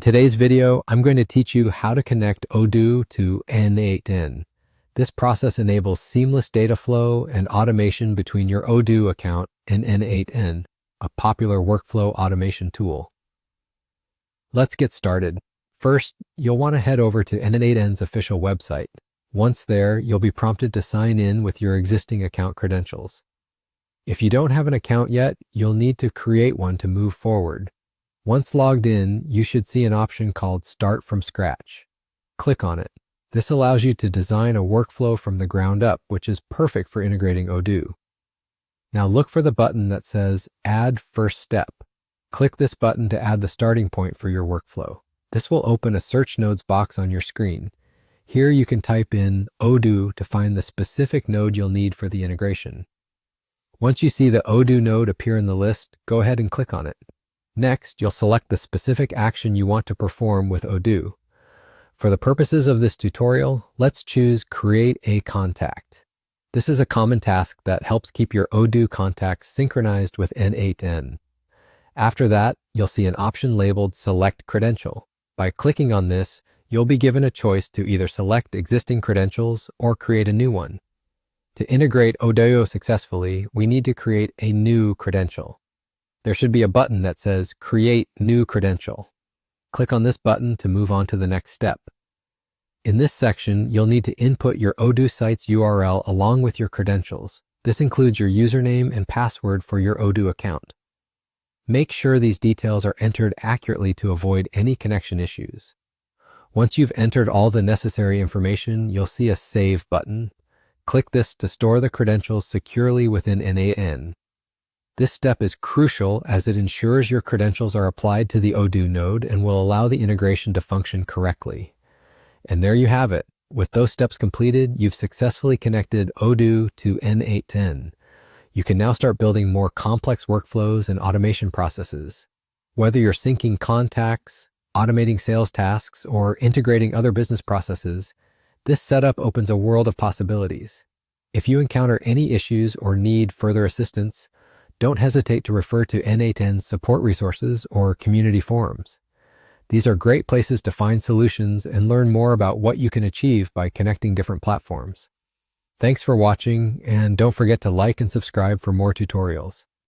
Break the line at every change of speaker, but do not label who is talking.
today's video, I'm going to teach you how to connect Odoo to n8n. This process enables seamless data flow and automation between your Odoo account and n8n, a popular workflow automation tool. Let's get started. First, you'll want to head over to n8n's official website. Once there, you'll be prompted to sign in with your existing account credentials. If you don't have an account yet, you'll need to create one to move forward. Once logged in, you should see an option called Start from Scratch. Click on it. This allows you to design a workflow from the ground up, which is perfect for integrating Odoo. Now look for the button that says Add First Step. Click this button to add the starting point for your workflow. This will open a search nodes box on your screen. Here you can type in Odoo to find the specific node you'll need for the integration. Once you see the Odoo node appear in the list, go ahead and click on it. Next, you'll select the specific action you want to perform with Odoo. For the purposes of this tutorial, let's choose Create a Contact. This is a common task that helps keep your Odoo contacts synchronized with n8n. After that, you'll see an option labeled Select Credential. By clicking on this, you'll be given a choice to either select existing credentials or create a new one. To integrate Odoo successfully, we need to create a new credential. There should be a button that says Create New Credential. Click on this button to move on to the next step. In this section, you'll need to input your Odoo site's URL along with your credentials. This includes your username and password for your Odoo account. Make sure these details are entered accurately to avoid any connection issues. Once you've entered all the necessary information, you'll see a Save button. Click this to store the credentials securely within n8n. This step is crucial as it ensures your credentials are applied to the Odoo node and will allow the integration to function correctly. And there you have it. With those steps completed, you've successfully connected Odoo to n8n. You can now start building more complex workflows and automation processes. Whether you're syncing contacts, automating sales tasks, or integrating other business processes, this setup opens a world of possibilities. If you encounter any issues or need further assistance, don't hesitate to refer to n8n's support resources or community forums. These are great places to find solutions and learn more about what you can achieve by connecting different platforms. Thanks for watching, and don't forget to like and subscribe for more tutorials.